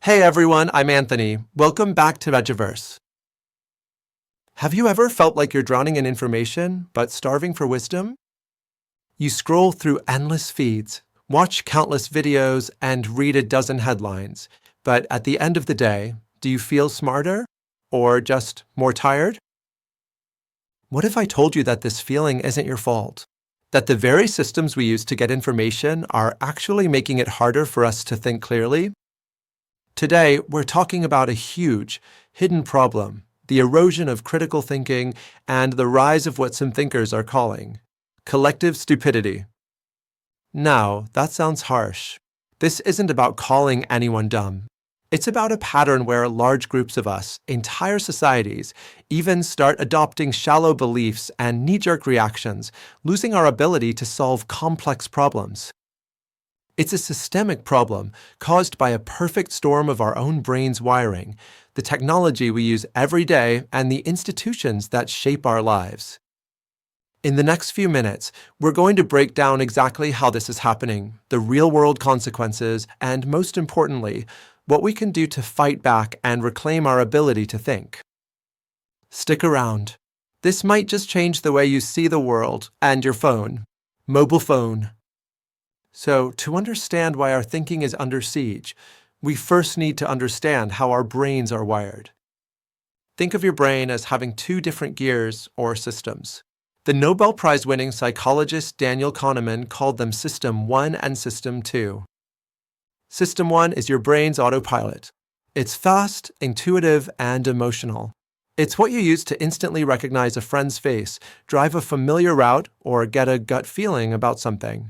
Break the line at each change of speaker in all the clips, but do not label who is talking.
Hey everyone, I'm Anthony. Welcome back to Vegiverse. Have you ever felt like you're drowning in information, but starving for wisdom? You scroll through endless feeds, watch countless videos, and read a dozen headlines. But at the end of the day, do you feel smarter? Or just more tired? What if I told you that this feeling isn't your fault? That the very systems we use to get information are actually making it harder for us to think clearly? Today, we're talking about a huge, hidden problem, the erosion of critical thinking and the rise of what some thinkers are calling collective stupidity. Now, that sounds harsh. This isn't about calling anyone dumb. It's about a pattern where large groups of us, entire societies, even start adopting shallow beliefs and knee-jerk reactions, losing our ability to solve complex problems. It's a systemic problem caused by a perfect storm of our own brain's wiring, the technology we use every day, and the institutions that shape our lives. In the next few minutes, we're going to break down exactly how this is happening, the real-world consequences, and most importantly, what we can do to fight back and reclaim our ability to think. Stick around. This might just change the way you see the world and your phone. Mobile phone. So, to understand why our thinking is under siege, we first need to understand how our brains are wired. Think of your brain as having two different gears or systems. The Nobel Prize-winning psychologist Daniel Kahneman called them System 1 and System 2. System 1 is your brain's autopilot. It's fast, intuitive, and emotional. It's what you use to instantly recognize a friend's face, drive a familiar route, or get a gut feeling about something.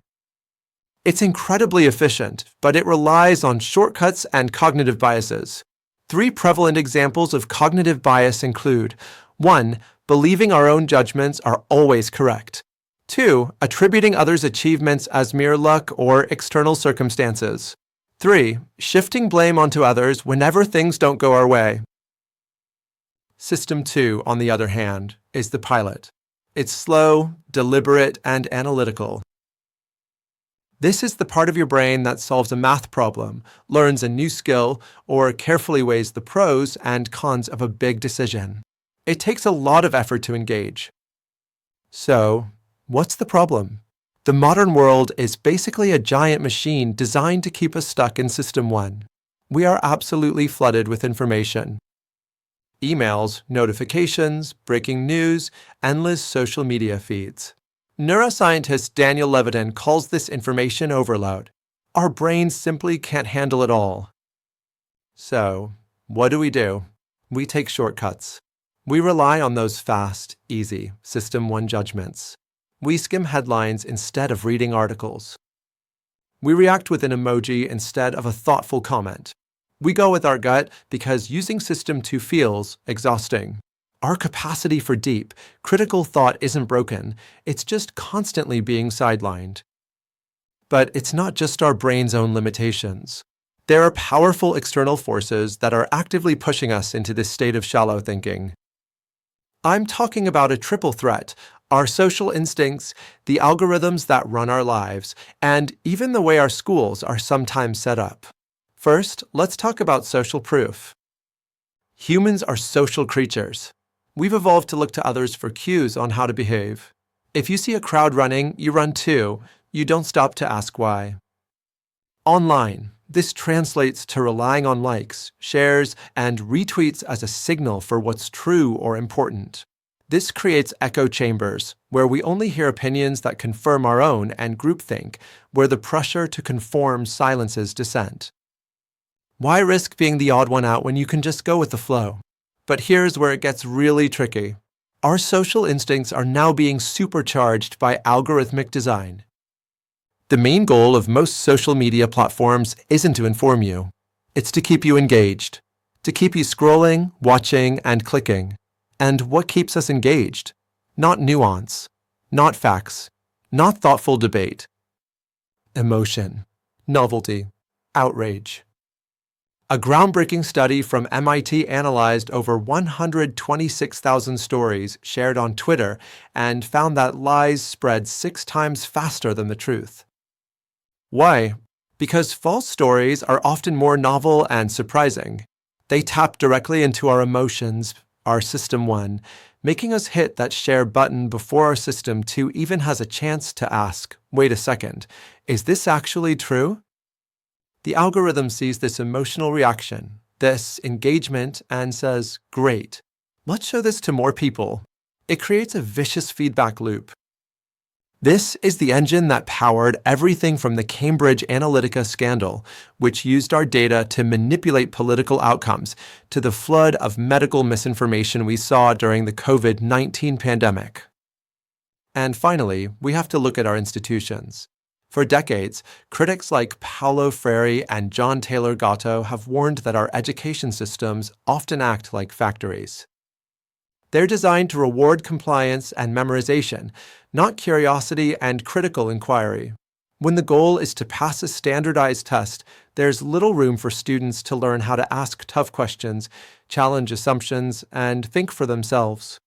It's incredibly efficient, but it relies on shortcuts and cognitive biases. Three prevalent examples of cognitive bias include 1. Believing our own judgments are always correct. 2. Attributing others' achievements as mere luck or external circumstances. 3. Shifting blame onto others whenever things don't go our way. System 2, on the other hand, is the pilot. It's slow, deliberate, and analytical. This is the part of your brain that solves a math problem, learns a new skill, or carefully weighs the pros and cons of a big decision. It takes a lot of effort to engage. So, what's the problem? The modern world is basically a giant machine designed to keep us stuck in System 1. We are absolutely flooded with information. Emails, notifications, breaking news, endless social media feeds. Neuroscientist Daniel Levitin calls this information overload. Our brains simply can't handle it all. So, what do? We take shortcuts. We rely on those fast, easy, System 1 judgments. We skim headlines instead of reading articles. We react with an emoji instead of a thoughtful comment. We go with our gut because using System 2 feels exhausting. Our capacity for deep, critical thought isn't broken, it's just constantly being sidelined. But it's not just our brain's own limitations. There are powerful external forces that are actively pushing us into this state of shallow thinking. I'm talking about a triple threat: our social instincts, the algorithms that run our lives, and even the way our schools are sometimes set up. First, let's talk about social proof. Humans are social creatures. We've evolved to look to others for cues on how to behave. If you see a crowd running, you run too. You don't stop to ask why. Online, this translates to relying on likes, shares, and retweets as a signal for what's true or important. This creates echo chambers, where we only hear opinions that confirm our own, and groupthink, where the pressure to conform silences dissent. Why risk being the odd one out when you can just go with the flow? But here's where it gets really tricky. Our social instincts are now being supercharged by algorithmic design. The main goal of most social media platforms isn't to inform you. It's to keep you engaged, to keep you scrolling, watching, and clicking. And what keeps us engaged? Not nuance, not facts, not thoughtful debate. Emotion, novelty, outrage. A groundbreaking study from MIT analyzed over 126,000 stories shared on Twitter and found that lies spread 6 times faster than the truth. Why? Because false stories are often more novel and surprising. They tap directly into our emotions, our System 1, making us hit that share button before our System 2 even has a chance to ask, wait a second, is this actually true? The algorithm sees this emotional reaction, this engagement, and says, great, let's show this to more people. It creates a vicious feedback loop. This is the engine that powered everything from the Cambridge Analytica scandal, which used our data to manipulate political outcomes, to the flood of medical misinformation we saw during the COVID-19 pandemic. And finally, we have to look at our institutions. For decades, critics like Paulo Freire and John Taylor Gatto have warned that our education systems often act like factories. They're designed to reward compliance and memorization, not curiosity and critical inquiry. When the goal is to pass a standardized test, there's little room for students to learn how to ask tough questions, challenge assumptions, and think for themselves.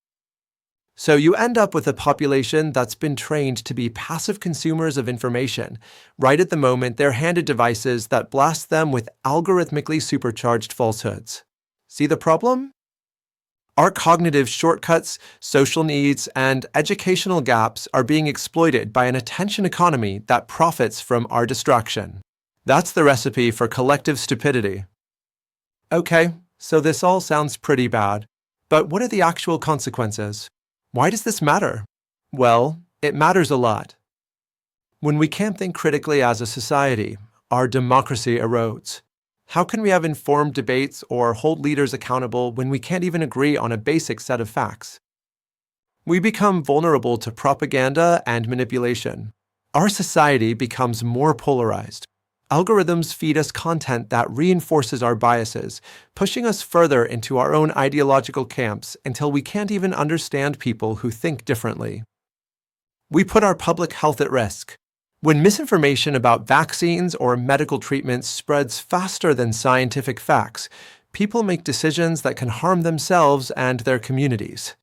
So you end up with a population that's been trained to be passive consumers of information. Right at the moment, they're handed devices that blast them with algorithmically supercharged falsehoods. See the problem? Our cognitive shortcuts, social needs, and educational gaps are being exploited by an attention economy that profits from our distraction. That's the recipe for collective stupidity. Okay, so this all sounds pretty bad, but what are the actual consequences? Why does this matter? Well, it matters a lot. When we can't think critically as a society, our democracy erodes. How can we have informed debates or hold leaders accountable when we can't even agree on a basic set of facts? We become vulnerable to propaganda and manipulation. Our society becomes more polarized. Algorithms feed us content that reinforces our biases, pushing us further into our own ideological camps until we can't even understand people who think differently. We put our public health at risk. When misinformation about vaccines or medical treatments spreads faster than scientific facts, people make decisions that can harm themselves and their communities.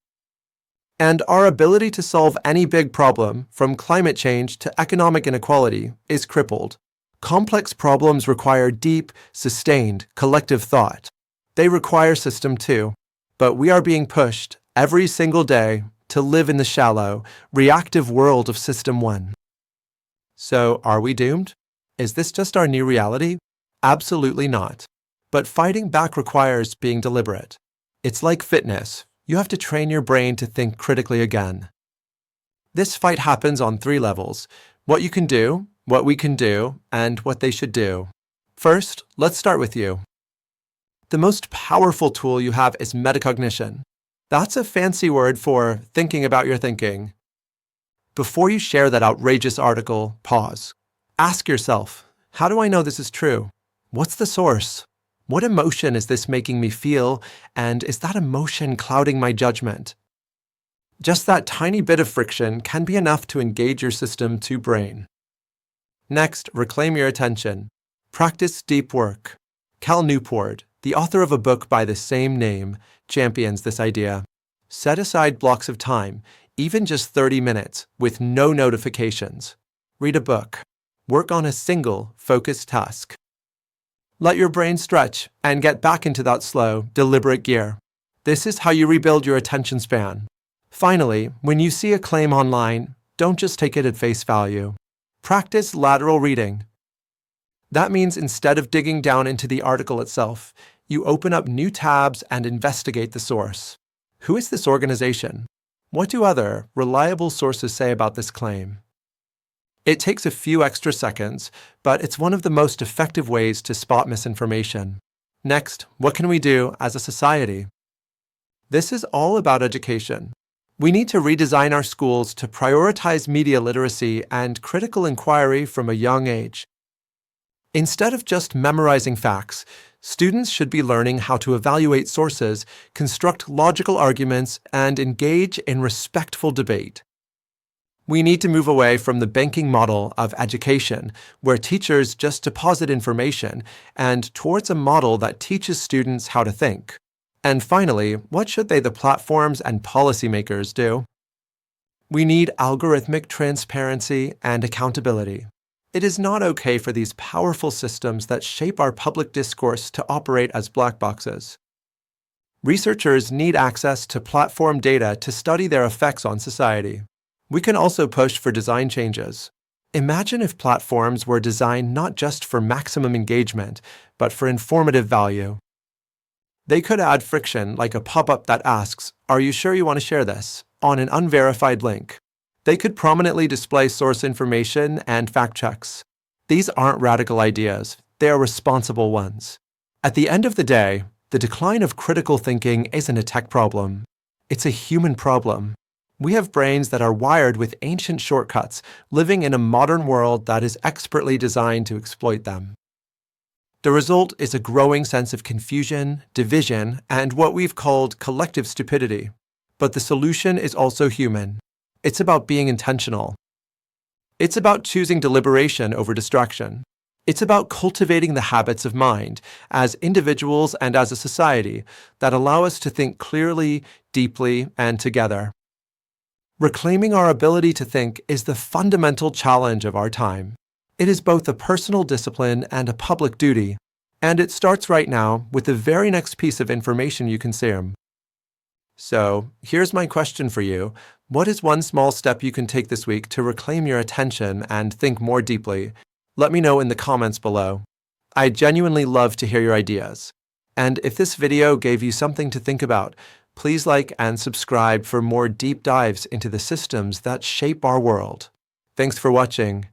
And our ability to solve any big problem, from climate change to economic inequality, is crippled. Complex problems require deep, sustained, collective thought. They require System 2, but we are being pushed, every single day, to live in the shallow, reactive world of System 1. So, are we doomed? Is this just our new reality? Absolutely not. But fighting back requires being deliberate. It's like fitness. You have to train your brain to think critically again. This fight happens on 3 levels: what you can do, what we can do, and what they should do. First, let's start with you. The most powerful tool you have is metacognition. That's a fancy word for thinking about your thinking. Before you share that outrageous article, pause. Ask yourself, how do I know this is true? What's the source? What emotion is this making me feel, and is that emotion clouding my judgment? Just that tiny bit of friction can be enough to engage your System 2 brain. Next, reclaim your attention. Practice deep work. Cal Newport, the author of a book by the same name, champions this idea. Set aside blocks of time, even just 30 minutes, with no notifications. Read a book. Work on a single, focused task. Let your brain stretch and get back into that slow, deliberate gear. This is how you rebuild your attention span. Finally, when you see a claim online, don't just take it at face value. Practice lateral reading. That means instead of digging down into the article itself, you open up new tabs and investigate the source. Who is this organization? What do other, reliable sources say about this claim? It takes a few extra seconds, but it's one of the most effective ways to spot misinformation. Next, what can we do as a society? This is all about education. We need to redesign our schools to prioritize media literacy and critical inquiry from a young age. Instead of just memorizing facts, students should be learning how to evaluate sources, construct logical arguments, and engage in respectful debate. We need to move away from the banking model of education, where teachers just deposit information, and towards a model that teaches students how to think. And finally, what should they, the platforms and policymakers, do? We need algorithmic transparency and accountability. It is not okay for these powerful systems that shape our public discourse to operate as black boxes. Researchers need access to platform data to study their effects on society. We can also push for design changes. Imagine if platforms were designed not just for maximum engagement, but for informative value. They could add friction, like a pop-up that asks, "Are you sure you want to share this?" on an unverified link. They could prominently display source information and fact checks. These aren't radical ideas, they are responsible ones. At the end of the day, the decline of critical thinking isn't a tech problem. It's a human problem. We have brains that are wired with ancient shortcuts, living in a modern world that is expertly designed to exploit them. The result is a growing sense of confusion, division, and what we've called collective stupidity. But the solution is also human. It's about being intentional. It's about choosing deliberation over distraction. It's about cultivating the habits of mind, as individuals and as a society, that allow us to think clearly, deeply, and together. Reclaiming our ability to think is the fundamental challenge of our time. It is both a personal discipline and a public duty, and it starts right now with the very next piece of information you consume. So, here's my question for you. What is one small step you can take this week to reclaim your attention and think more deeply? Let me know in the comments below. I genuinely love to hear your ideas. And if this video gave you something to think about, please like and subscribe for more deep dives into the systems that shape our world. Thanks for watching.